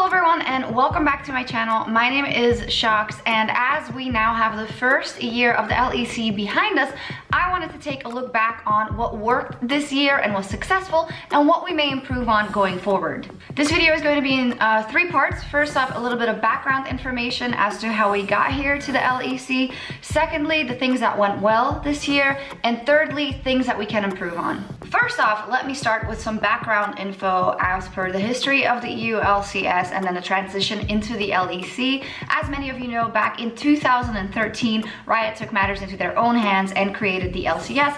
Hello everyone and welcome back to my channel. My name is sjokz, and as we now have the first year of the LEC behind us, I wanted to take a look back on what worked this year and was successful and what we may improve on going forward. This video is going to be in 3 parts. First off, a little bit of background information as to how we got here to the LEC. Secondly, the things that went well this year. And thirdly, things that we can improve on. First off, let me start with some background info as per the history of the EU LCS and then the transition into the LEC. As many of you know, back in 2013, Riot took matters into their own hands and created the LCS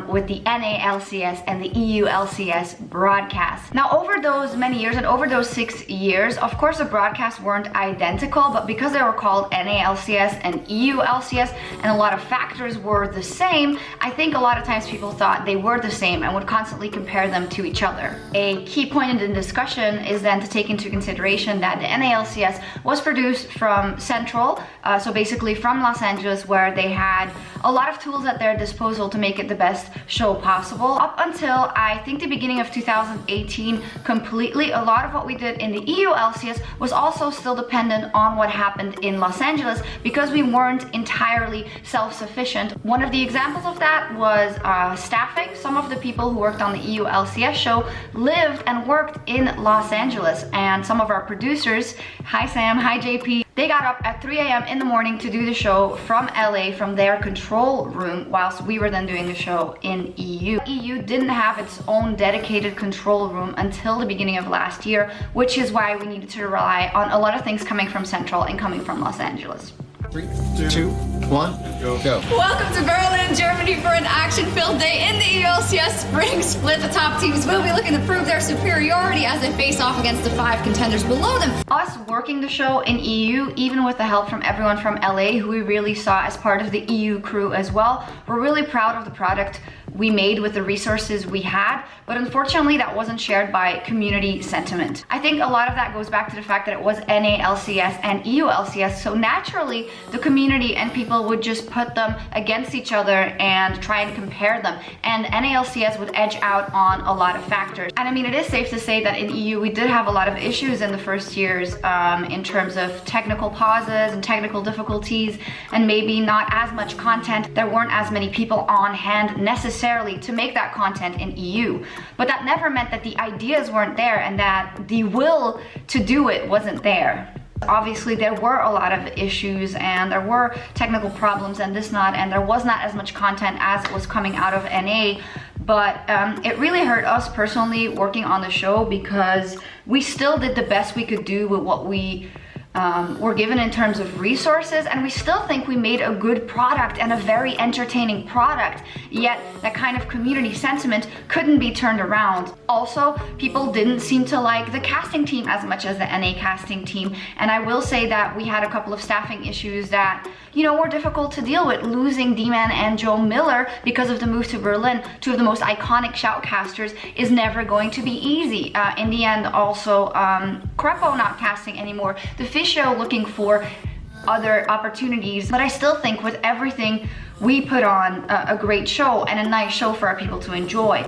with the NA LCS and the EU LCS broadcast. Now, over those many years and over those 6 years, of course, the broadcasts weren't identical, but because they were called NA LCS and EU LCS and a lot of factors were the same, I think a lot of times people thought they were the same and would constantly compare them to each other. A key point in the discussion is then to take into consideration that the NA LCS was produced from Central, so basically from Los Angeles, where they had a lot of tools at their disposal to make it the best show possible. Up until I think the beginning of 2018, completely, a lot of what we did in the EU LCS was also still dependent on what happened in Los Angeles because we weren't entirely self-sufficient. One of the examples of that was staffing. Some of the people who worked on the EU LCS show lived and worked in Los Angeles, and some of our producers, hi Sam, hi JP, they got up at 3 a.m. in the morning to do the show from LA, from their control room, whilst we were then doing the show in EU. EU didn't have its own dedicated control room until the beginning of last year, which is why we needed to rely on a lot of things coming from Central and coming from Los Angeles. 3, 2, 1, go. Welcome to Berlin, Germany for an action-filled day in the EULCS Spring Split. The top teams will be looking to prove their superiority as they face off against the 5 contenders below them. Us working the show in EU, even with the help from everyone from LA, who we really saw as part of the EU crew as well, we're really proud of the product we made with the resources we had, but unfortunately that wasn't shared by community sentiment. I think a lot of that goes back to the fact that it was NA LCS and EU LCS, so naturally the community and people would just put them against each other and try and compare them, and NA LCS would edge out on a lot of factors. And I mean, it is safe to say that in EU we did have a lot of issues in the first years in terms of technical pauses and technical difficulties, and maybe not as much content. There weren't as many people on hand necessarily to make that content in EU, but that never meant that the ideas weren't there and that the will to do it wasn't there. Obviously there were a lot of issues and there were technical problems and there was not as much content as it was coming out of NA, but it really hurt us personally working on the show because we still did the best we could do with what we were given in terms of resources, and we still think we made a good product and a very entertaining product, yet that kind of community sentiment couldn't be turned around. Also, people didn't seem to like the casting team as much as the NA casting team, and I will say that we had a couple of staffing issues that, you know, were difficult to deal with. Losing D-Man and Joe Miller because of the move to Berlin, 2 of the most iconic shoutcasters, is never going to be easy. In the end, also, Crepo not casting anymore, the Fish Show looking for other opportunities, but I still think with everything we put on a great show and a nice show for our people to enjoy.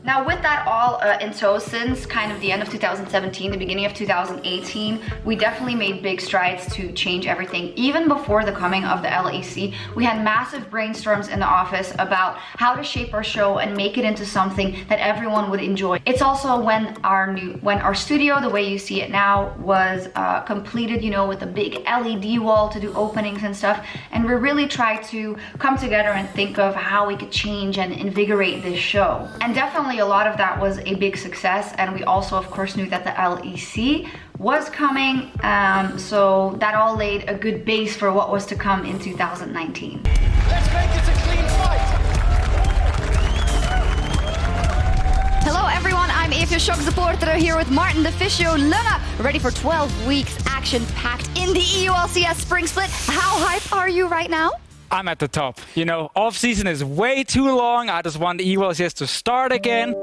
Now, with that all in tow, since kind of the end of 2017, the beginning of 2018, we definitely made big strides to change everything. Even before the coming of the LEC, we had massive brainstorms in the office about how to shape our show and make it into something that everyone would enjoy. It's also when our studio, the way you see it now, was completed, you know, with a big LED wall to do openings and stuff. And we really tried to come together and think of how we could change and invigorate this show. And definitely a lot of that was a big success, and we also of course knew that the LEC was coming, so that all laid a good base for what was to come in 2019. Let's make it a clean fight. Hello everyone, I'm Eva sjokz here with Martin the Fisho Lunga, ready for 12 weeks action-packed in the EULCS Spring Split. How hyped are you right now? I'm at the top. You know, off-season is way too long. I just want the EULCS to start again.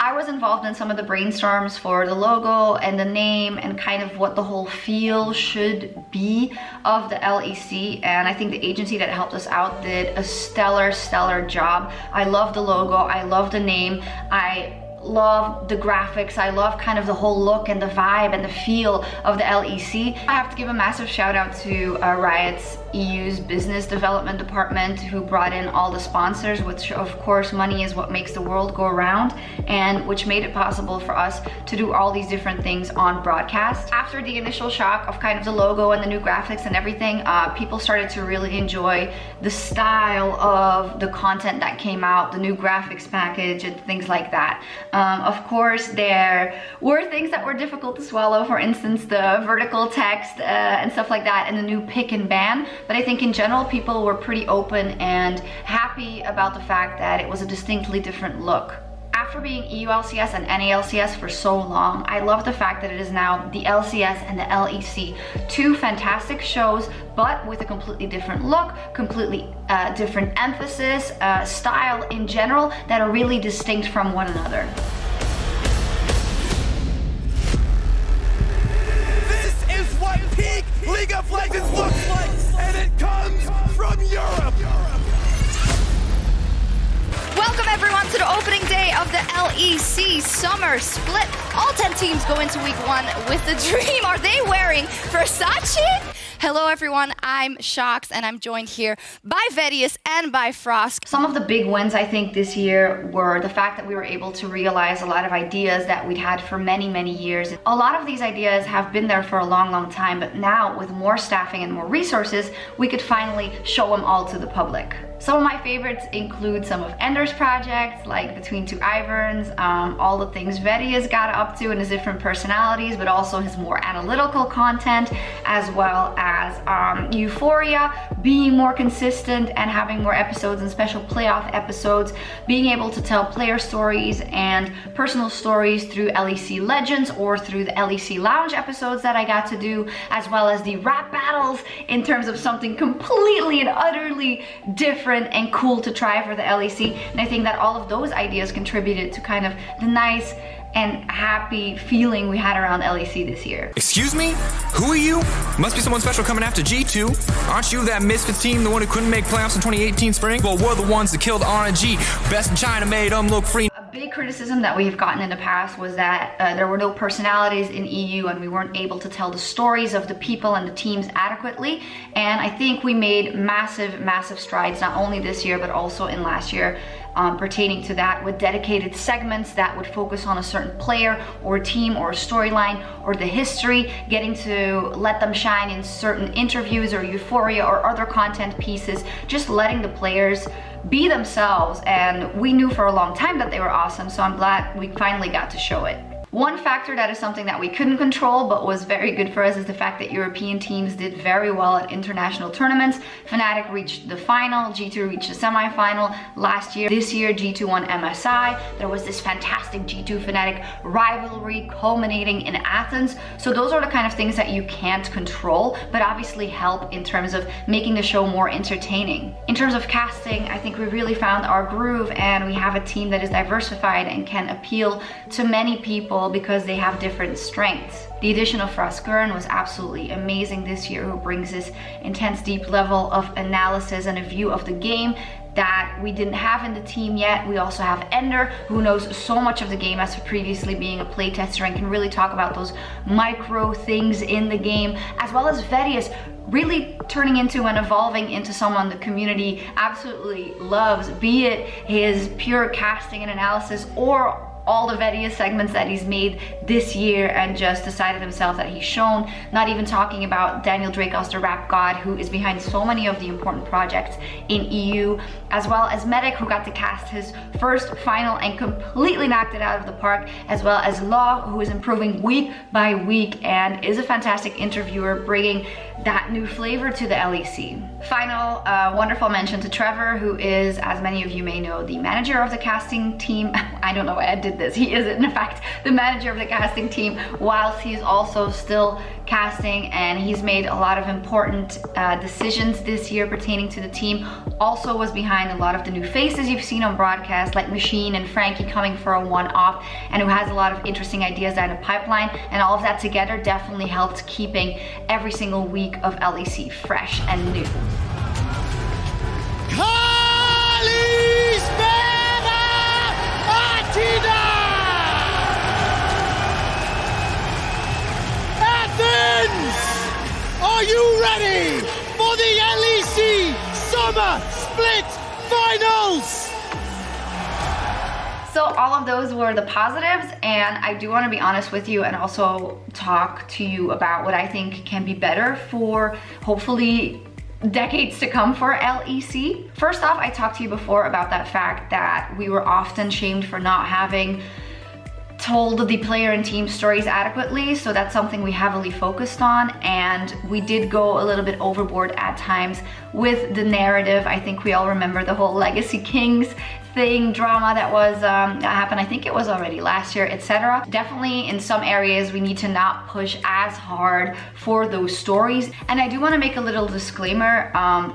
I was involved in some of the brainstorms for the logo and the name and kind of what the whole feel should be of the LEC, and I think the agency that helped us out did a stellar job. I love the logo, I love the name, I love the graphics. I love kind of the whole look and the vibe and the feel of the LEC. I have to give a massive shout out to Riot's EU's business development department, who brought in all the sponsors, which of course money is what makes the world go around, and which made it possible for us to do all these different things on broadcast. After the initial shock of kind of the logo and the new graphics and everything, people started to really enjoy the style of the content that came out, the new graphics package and things like that. Of course, there were things that were difficult to swallow, for instance, the vertical text and stuff like that, and the new pick and ban. But I think in general, people were pretty open and happy about the fact that it was a distinctly different look. After being EU LCS and NA LCS for so long, I love the fact that it is now the LCS and the LEC. Two fantastic shows, but with a completely different look, completely different emphasis, style in general, that are really distinct from one another. This is what peak League of Legends looks like, and it comes from Europe. Welcome everyone to the opening day of the LEC Summer Split. All 10 teams go into week 1 with the dream. Are they wearing Versace? Hello everyone, I'm sjokz and I'm joined here by Vedius and by Frost. Some of the big wins I think this year were the fact that we were able to realize a lot of ideas that we'd had for many, many years. A lot of these ideas have been there for a long, long time, but now with more staffing and more resources, we could finally show them all to the public. Some of my favorites include some of Ender's projects, like Between Two Iverns, all the things Vedius got up to and his different personalities, but also his more analytical content, as well as Euphoria being more consistent and having more episodes and special playoff episodes, being able to tell player stories and personal stories through LEC Legends or through the LEC Lounge episodes that I got to do, as well as the rap battles in terms of something completely and utterly different and cool to try for the LEC. And I think that all of those ideas contributed to kind of the nice and happy feeling we had around LEC this year. Excuse me? Who are you? Must be someone special coming after G2. Aren't you that Misfits team, the one who couldn't make playoffs in 2018 spring? Well, we're the ones that killed RNG. Best in China made them look free. A big criticism that we have gotten in the past was that there were no personalities in EU and we weren't able to tell the stories of the people and the teams adequately. And I think we made massive, massive strides, not only this year, but also in last year, pertaining to that, with dedicated segments that would focus on a certain player or team or storyline or the history, getting to let them shine in certain interviews or Euphoria or other content pieces, just letting the players be themselves. And we knew for a long time that they were awesome, so I'm glad we finally got to show it. One factor that is something that we couldn't control but was very good for us is the fact that European teams did very well at international tournaments. Fnatic reached the final, G2 reached the semi-final last year. This year, G2 won MSI. There was this fantastic G2 Fnatic rivalry culminating in Athens. So those are the kind of things that you can't control, but obviously help in terms of making the show more entertaining. In terms of casting, I think we really found our groove, and we have a team that is diversified and can appeal to many people because they have different strengths. The addition of Frost was absolutely amazing this year, who brings this intense, deep level of analysis and a view of the game that we didn't have in the team yet. We also have Ender, who knows so much of the game as previously being a playtester and can really talk about those micro things in the game, as well as Vedius, really turning into and evolving into someone the community absolutely loves, be it his pure casting and analysis or all the Vedius segments that he's made this year and just decided himself that he's shown, not even talking about Daniel Drakos, the rap god, who is behind so many of the important projects in EU, as well as Medic, who got to cast his first final and completely knocked it out of the park, as well as Law, who is improving week by week and is a fantastic interviewer, bringing that new flavor to the LEC. Final wonderful mention to Trevor, who is, as many of you may know, the manager of the casting team. I don't know why I did this. He is in fact the manager of the casting team, whilst he's also still casting, and he's made a lot of important decisions this year pertaining to the team. Also was behind a lot of the new faces you've seen on broadcast, like Machine and Frankie coming for a one-off, and who has a lot of interesting ideas down the pipeline, and all of that together definitely helped keeping every single week of LEC fresh and new. Kalispera Atida! Are you ready for the LEC Summer Split Finals? So all of those were the positives, and I do want to be honest with you and also talk to you about what I think can be better for hopefully decades to come for LEC. First off, I talked to you before about that fact that we were often shamed for not having told the player and team stories adequately, so that's something we heavily focused on, and we did go a little bit overboard at times with the narrative. I think we all remember the whole Legacy Kings thing, drama that was that happened, I think it was already last year, etc. Definitely in some areas we need to not push as hard for those stories. And I do want to make a little disclaimer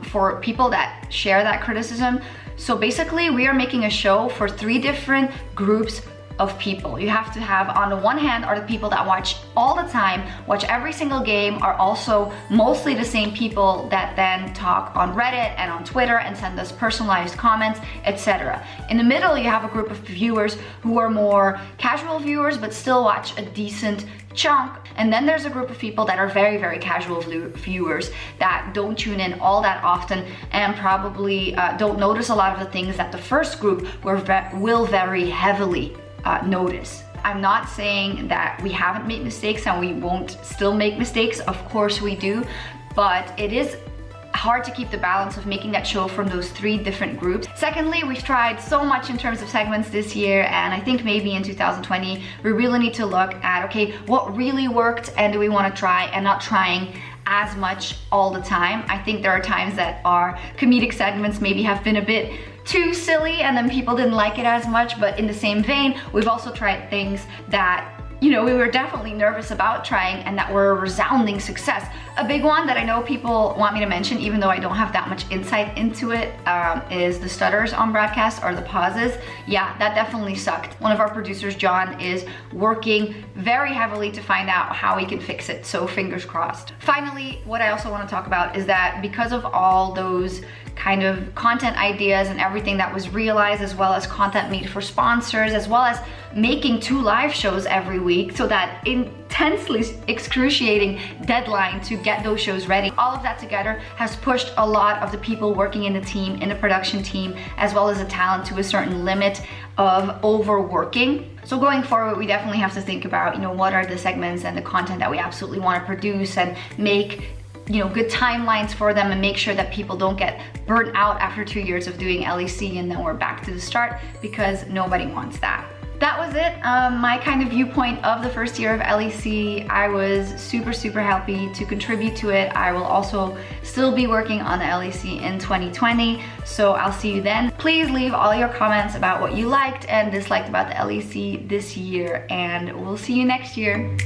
for people that share that criticism. So basically we are making a show for 3 different groups of people. You have to have, on the one hand, are the people that watch all the time, watch every single game, are also mostly the same people that then talk on Reddit and on Twitter and send us personalized comments, etc. In the middle, you have a group of viewers who are more casual viewers but still watch a decent chunk. And then there's a group of people that are very, very casual viewers that don't tune in all that often and probably don't notice a lot of the things that the first group will very heavily notice. I'm not saying that we haven't made mistakes and we won't still make mistakes. Of course we do, but it is hard to keep the balance of making that show from those 3 different groups. Secondly, we've tried so much in terms of segments this year, and I think maybe in 2020 we really need to look at, okay, what really worked and do we want to try, and not trying as much all the time. I think there are times that our comedic segments maybe have been a bit too silly and then people didn't like it as much, but in the same vein, we've also tried things that, you know, we were definitely nervous about trying and that were a resounding success. A big one that I know people want me to mention, even though I don't have that much insight into it, is the stutters on broadcast or the pauses. Yeah, that definitely sucked. One of our producers, John, is working very heavily to find out how we can fix it, so fingers crossed. Finally, what I also want to talk about is that because of all those kind of content ideas and everything that was realized, as well as content made for sponsors, as well as making 2 live shows every week, so that intensely excruciating deadline to get those shows ready. All of that together has pushed a lot of the people working in the team, in the production team, as well as the talent to a certain limit of overworking. So going forward, we definitely have to think about, you know, what are the segments and the content that we absolutely want to produce and make, you know, good timelines for them and make sure that people don't get burnt out after 2 years of doing LEC and then we're back to the start, because nobody wants that. That was it, my kind of viewpoint of the first year of LEC. I was super, super happy to contribute to it. I will also still be working on the LEC in 2020, so I'll see you then. Please leave all your comments about what you liked and disliked about the LEC this year, and we'll see you next year.